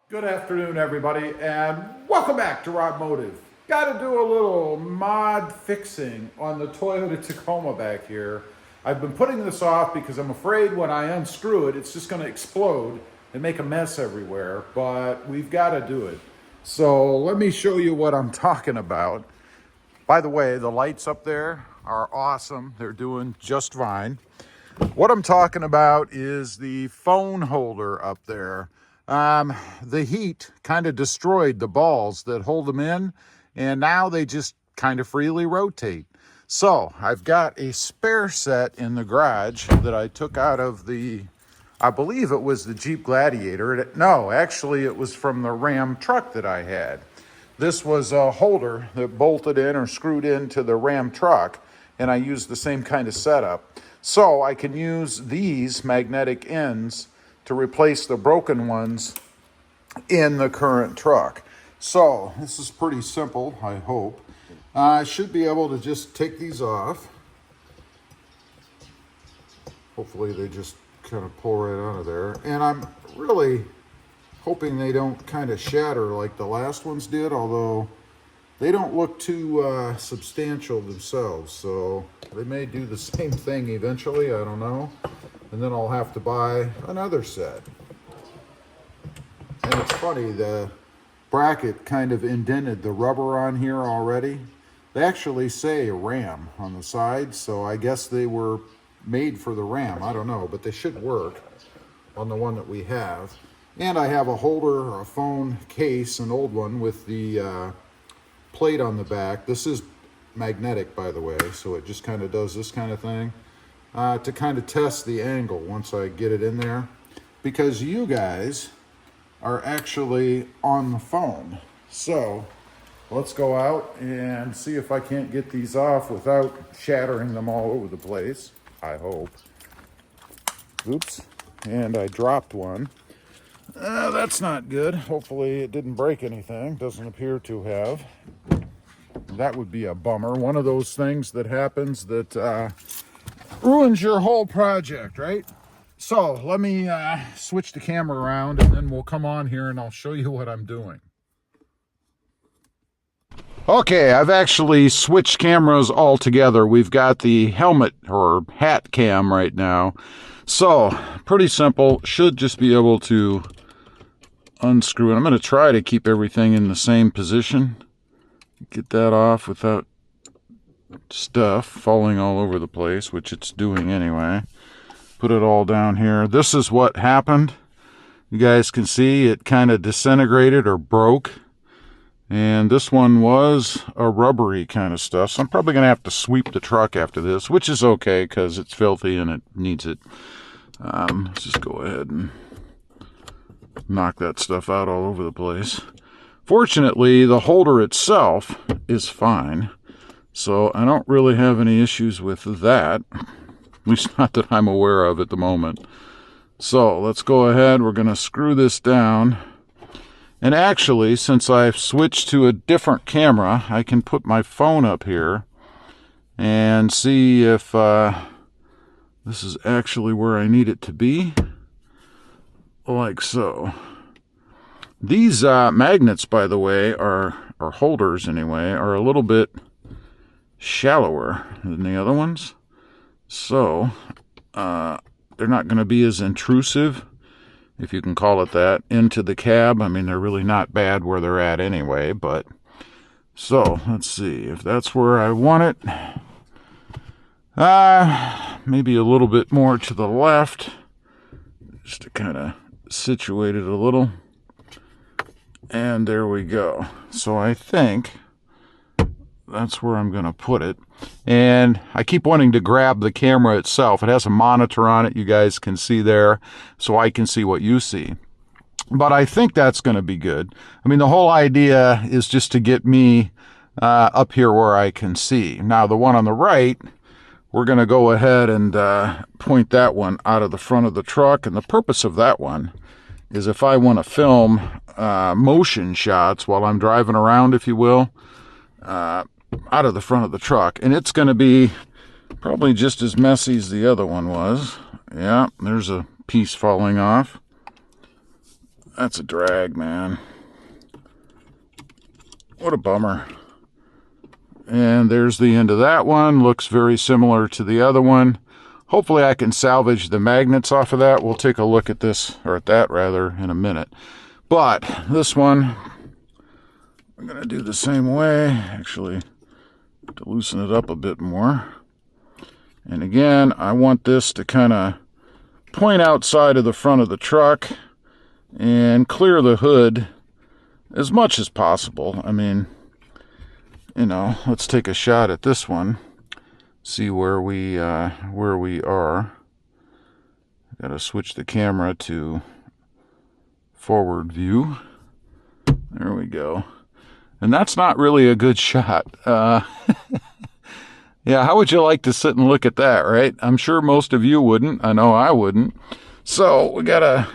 Good afternoon, everybody, and welcome back to RobMotive. Got to do a little mod fixing on the Toyota Tacoma back here. I've been putting this off because I'm afraid when I unscrew it, it's just going to explode and make a mess everywhere, but we've got to do it. So let me show you what I'm talking about. By the way, the lights up there are awesome. They're doing just fine. What I'm talking about is the phone holder up there. The heat kind of destroyed the balls that hold them in, and now they just kind of freely rotate. So I've got a spare set in the garage that I took out of I believe it was the Jeep Gladiator. No, actually it was from the Ram truck that I had. This was a holder that bolted in or screwed into the Ram truck, and I used the same kind of setup. So I can use these magnetic ends to replace the broken ones in the current truck. So this is pretty simple, I hope. I should be able to just take these off. Hopefully they just kind of pull right out of there. And I'm really hoping they don't kind of shatter like the last ones did, although they don't look too substantial themselves. So they may do the same thing eventually, I don't know. And then I'll have to buy another set. And it's funny, the bracket kind of indented the rubber on here already. They actually say Ram on the side, so I guess they were made for the Ram. I don't know, but they should work on the one that we have. And I have a holder, or a phone case, an old one with the plate on the back. This is magnetic, by the way, so it just kind of does this kind of thing. To kind of test the angle once I get it in there, because you guys are actually on the phone. So let's go out and see if I can't get these off without shattering them all over the place, I hope. Oops, and I dropped one. That's not good. Hopefully it didn't break anything. Doesn't appear to have. That would be a bummer. One of those things that happens that ruins your whole project, right? So let me switch the camera around, and then we'll come on here and I'll show you what I'm doing. Okay, I've actually switched cameras altogether. We've got the helmet or hat cam right now. So pretty simple. Should just be able to unscrew it. I'm going to try to keep everything in the same position. Get that off without stuff falling all over the place, which it's doing anyway. Put it all down here. This is what happened. You guys can see it kind of disintegrated or broke. And this one was a rubbery kind of stuff. So I'm probably going to have to sweep the truck after this, which is okay because it's filthy and it needs it. Let's just go ahead and knock that stuff out all over the place. Fortunately, the holder itself is fine. So I don't really have any issues with that, at least not that I'm aware of at the moment. So let's go ahead. We're going to screw this down. And actually, since I've switched to a different camera, I can put my phone up here and see if this is actually where I need it to be, like so. These magnets, by the way, or holders anyway, are a little bit shallower than the other ones, so they're not going to be as intrusive, if you can call it that, into the cab. I mean, they're really not bad where they're at anyway, but so let's see if that's where I want it. Maybe a little bit more to the left, just to kind of situate it a little. And there we go. So I think that's where I'm going to put it. And I keep wanting to grab the camera itself. It has a monitor on it, you guys can see there, so I can see what you see. But I think that's going to be good. I mean, the whole idea is just to get me up here where I can see. Now, the one on the right, we're going to go ahead and point that one out of the front of the truck. And the purpose of that one is if I want to film motion shots while I'm driving around, if you will, out of the front of the truck. And it's going to be probably just as messy as the other one was. Yeah, there's a piece falling off. That's a drag, man. What a bummer. And there's the end of that one. Looks very similar to the other one. Hopefully I can salvage the magnets off of that. We'll take a look at this, or at that rather, in a minute. But this one, I'm going to do the same way. Actually, to loosen it up a bit more. And again, I want this to kind of point outside of the front of the truck and clear the hood as much as possible. I mean, you know, let's take a shot at this one. See where we are. Got to switch the camera to forward view. There we go. And that's not really a good shot. Yeah, how would you like to sit and look at that, right? I'm sure most of you wouldn't. I know I wouldn't. So we got to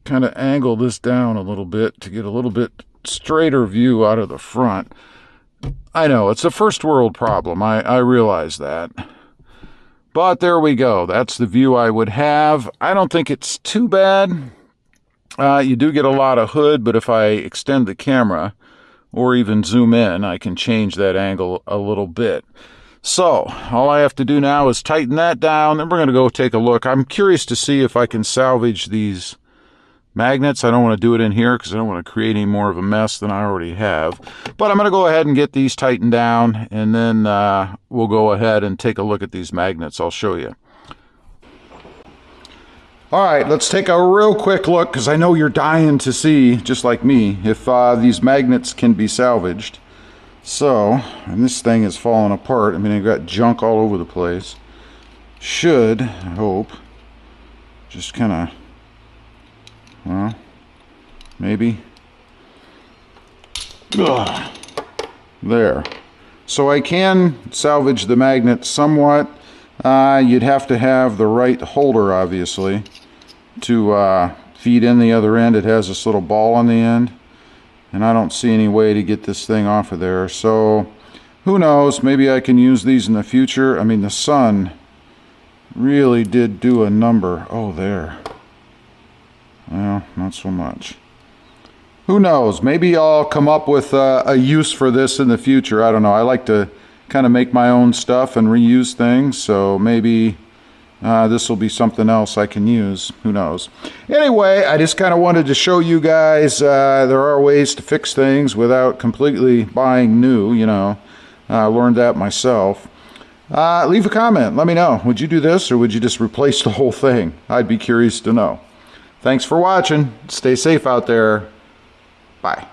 kind of angle this down a little bit to get a little bit straighter view out of the front. I know, it's a first world problem. I realize that. But there we go. That's the view I would have. I don't think it's too bad. You do get a lot of hood, but if I extend the camera or even zoom in, I can change that angle a little bit. So all I have to do now is tighten that down, then we're going to go take a look. I'm curious to see if I can salvage these magnets. I don't want to do it in here because I don't want to create any more of a mess than I already have. But I'm going to go ahead and get these tightened down, and then we'll go ahead and take a look at these magnets. I'll show you. All right, let's take a real quick look, because I know you're dying to see, just like me, if these magnets can be salvaged. So, and this thing is falling apart. I mean, I've got junk all over the place. Should, I hope, just kind of, well, maybe. Ugh. There. So I can salvage the magnet somewhat. You'd have to have the right holder, obviously, to feed in the other end. It has this little ball on the end, and I don't see any way to get this thing off of there. So who knows, maybe I can use these in the future. I mean, the sun really did do a number. Oh, there. Well, not so much. Who knows, maybe I'll come up with a use for this in the future. I don't know. I like to kind of make my own stuff and reuse things, so maybe this will be something else I can use. Who knows? Anyway, I just kind of wanted to show you guys there are ways to fix things without completely buying new, you know. I learned that myself. Leave a comment. Let me know. Would you do this, or would you just replace the whole thing? I'd be curious to know. Thanks for watching. Stay safe out there. Bye.